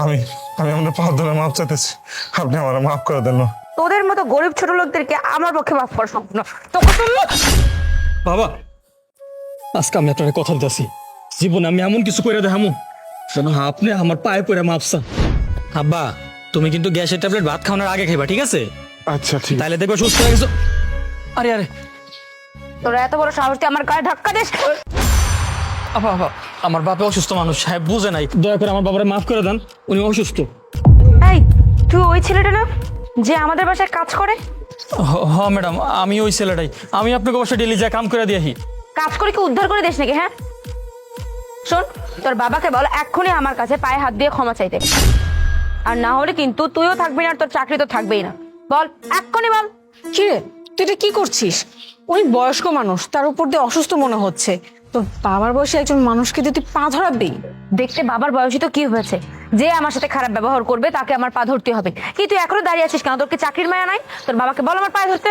আমি আমি আপনার পা ধরে মাপ চাইতেছি, আপনি আমার মাফ করে দেন। তোদের মতো গরিব ছোট লোকদেরকে আমার পক্ষে মাফ করা সম্ভব না। তোকে শুনলো বাবা, আজকে আমি আপনার কথা দিতেছি, জীবনে আমি এমন কিছু করে দেখামু যেন আপনি আমার পায়ে পড়ে মাপসা। আব্বা, তুমি কিন্তু গ্যাসের ট্যাবলেট ভাত খাওয়ানোর আগে খাইবা, ঠিক আছে? আচ্ছা ঠিক তাইলে দেখবে সুস্থ হয়ে গেছো। আরে আরে তোরা এত বড় সাহস দিয়ে আমার গায়ে ধাক্কা দিস। আপা আপা, আমার বাপে অসুস্থ মানুষ, সাহেব বুঝে নাই, দয়া করে আমার বাবারে মাফ করে দেন, উনি অসুস্থ। এই তুই ওই ছেলেটা না যে আমাদের বাসায় কাজ করে? হ্যাঁ ম্যাডাম, আমি ওই ছেলেটাই। আমি আপনাকে অবশ্যই ডেলি যা কাম করে দিয়েছি। কাজ করে কি উদ্ধার করে দিস নাকি? হ্যাঁ শোন, তোর বাবাকে বল এক্ষুনি আমার কাছে পায়ে হাত দিয়ে ক্ষমা চাইতে, আর না হলে কিন্তু তুইও থাকবি না আর তোর চাকরি তো থাকবেই না। বল এক্ষুনি বল। কি রে, তুই এটা কি করছিস? উনি বয়স্ক মানুষ, তার উপর দিয়ে অসুস্থ মনে হচ্ছে। তোর বাবার বয়সে একজন মানুষকে দিয়ে তুই পা ধরাবি? দেখতে বাবার বয়সী তো কি হয়েছে, যে আমার সাথে খারাপ ব্যবহার করবে তাকে আমার পা ধরতে হবে। কি তুই এখনো দাঁড়িয়ে আছিস কেন? তোর কি চাকরির মায়া নাই? তোর বাবাকে বল আমার পায়ে ধরতে।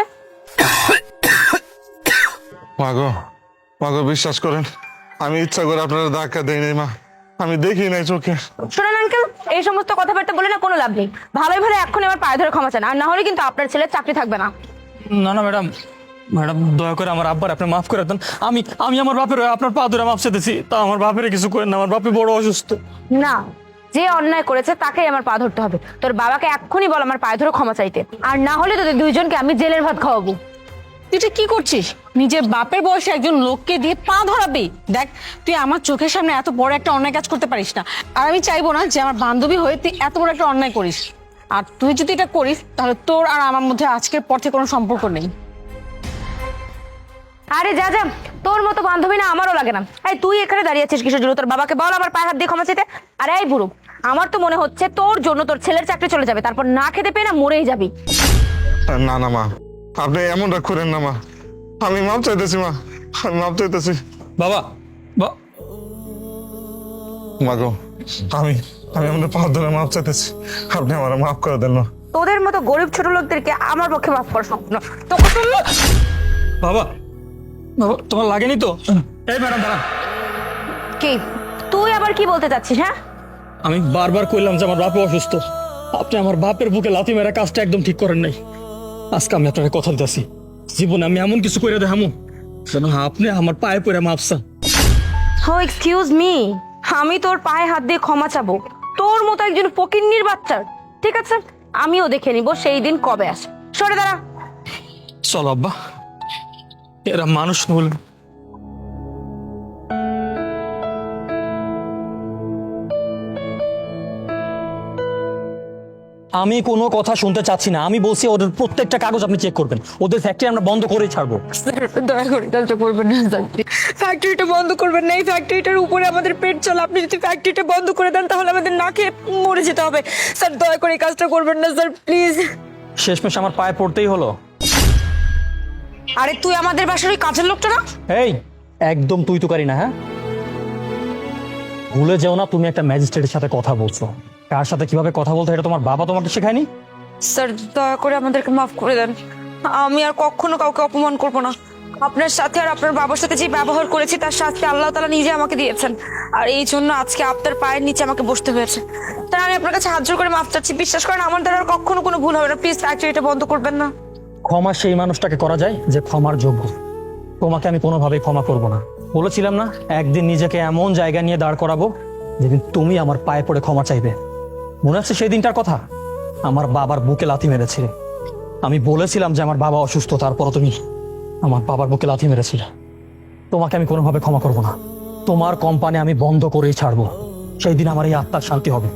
মাগো, মাগো বিশ্বাস করেন, আমি ইচ্ছা করে আপনার ধাক্কা দেই নাই মা, আমি দেখি নাই চোখে। শোনেন আঙ্কেল, এই সমস্ত কথাবার্তা বলে না কোনো লাভ নেই। ভালোই ভালো এক্ষুনি আমার পায়ে ধরে ক্ষমা চান, আর না হলে কিন্তু আপনার ছেলের চাকরি থাকবে না। না না ম্যাডাম, ম্যাডাম দয়া করে আমার আব্বার আপনি মাফ করে দেন। আমি আমি আমার বাপের হয়ে আপনার পা ধরে মাফ চাইতেছি, তা আমার বাপের কিছু করেন না, আমার বাপে বড় অসুস্থ। না, যে অন্যায় করেছে তাকেই আমার পা ধরতে হবে। তোর বাবাকে এক্ষুনি বল আমার পায়ে ধরে ক্ষমা চাইতে, আর না হলে তোদের দুইজনকে আমি জেলের ভাত খাওয়াবো। তুই এটা কি করছিস? নিজের বাপের বয়সে একজন লোককে দিয়ে পা ধরাবি? দেখ, তুই আমার চোখের সামনে এত বড় একটা অন্যায় কাজ করতে পারিস না, আর আমি চাইবো না যে আমার বান্ধবী হয়ে তুই এত বড় একটা অন্যায় করিস। আর তুই যদি এটা করিস তাহলে তোর আর আমার মধ্যে আজকের পর থেকে কোনো সম্পর্ক নেই। আরে যা যা, তোর মতো বান্ধবী না আমারও লাগে না। এই তুই এখানে দাঁড়িয়ে আছিস কিসের জন্য? তোর বাবাকে বল আমার পায়ে হাত দিয়ে ক্ষমা চাইতে। আরে এই বুড়ো, আমার তো মনে হচ্ছে তোর জন্য তোর ছেলের চাকরি চলে যাবে, তারপর না খেতে পেয়ে না মরেই যাবি। না না মা, আপনি এমনটা করেন না মা, আমি মাপ চাইতেছি মা, আমি মাপ চাইতেছি। বাবা মাগো, আমি আমি আপনার পা ধরে মাপ চাইতেছি, আপনি আমার মাফ করে দেন। তোদের মতো গরিব ছোট লোকদেরকে আমার পক্ষে মাফ করা সম্ভব না। তোকে শুনলো বাবা, বাবা তোমার লাগেনি তো? এই ম্যাডাম দাঁড়ান। কি তুই আবার কি বলতে চাচ্ছিস? হ্যাঁ আমি বারবার কইলাম যে আমার বাপে অসুস্থ, আপনি আমার বাপের বুকে লাথি মেরা কাজটা একদম ঠিক করেন নাই। আজকে আমি আপনার কথা দিতেছি, জীবনে আমি এমন কিছু করে দেখামু যেন আপনি আমার পায়ে পড়ে মাপসা। হো এক্সকিউজ মি, আমি তোর পায়ে হাত দিয়ে ক্ষমা চাবো তোর মতো একজন ফকিন্নির বাচ্চার? ঠিক আছে, আমিও দেখে নিব সেই দিন কবে আসে। সরে দাঁড়া। চলো আব্বা, এরা মানুষ বল। আমি কোনো কথা শুনতে চাচ্ছি না, আমি বলছি ওদের প্রত্যেকটা কাগজ আপনি চেক করবেন, ওদের ফ্যাক্টরি আমরা বন্ধ করেই ছাড়বো। দয়া করে কাজটা করবেন না স্যার, ফ্যাক্টরিটা বন্ধ করবেন না। এই ফ্যাক্টরিটার উপরে আমাদের পেট চলে, আপনি যদি ফ্যাক্টরিটা বন্ধ করে দেন তাহলে আমাদের না খেয়ে মরে যেতে হবে। স্যার দয়া করে এই কাজটা করবেন না স্যার, প্লিজ। শেষমেশ আমার পায়ে পড়তেই হলো। আরে তুই আমাদের বাসার ওই কাজের লোকটা না? এই একদম তুই তুকারি না, হ্যাঁ? ভুলে যেও না তুমি একটা ম্যাজিস্ট্রেটের সাথে কথা বলছো, কার সাথে কিভাবে কথা বলতে এটা তোমার বাবা তোমাকে শেখায়নি? স্যার দয়া করে আমাদেরকে মাফ করে দেন, আমি আর কখনো কাউকে অপমান করব না। আপনার সাথে আর আপনার বাবার সাথে যে ব্যবহার করেছি তার শাস্তি আল্লাহ তাআলা নিজে আমাকে দিয়েছেন, আর এই জন্য আজকে আপনার পায়ের নিচে আমাকে বসতে হয়েছে। তাই আমি আপনার কাছে হাত জোড় করে মাফ চাচ্ছি। বিশ্বাস করেন আমার দ্বারা আর কখনো কোনো ভুল হবে না। প্লিজ ফ্যাক্টরিটা বন্ধ করবেন না। ক্ষমা সেই মানুষটাকে করা যায় যে ক্ষমার যোগ্য। তোমাকে আমি কোনোভাবেই ক্ষমা করব না। বলেছিলাম না একদিন নিজেকে এমন জায়গা নিয়ে দাঁড় করাবো যেদিন তুমি আমার পায়ে পড়ে ক্ষমা চাইবে। মনে আছে সেই দিনটার কথা? আমার বাবার বুকে লাথি মেরেছিলে, আমি বলেছিলাম যে আমার বাবা অসুস্থ, তারপরও তুমি আমার বাবার বুকে লাথি মেরেছিলে। তোমাকে আমি কোনোভাবে ক্ষমা করব না। তোমার কোম্পানি আমি বন্ধ করেই ছাড়বো, সেই দিন আমার এই আত্মার শান্তি হবে।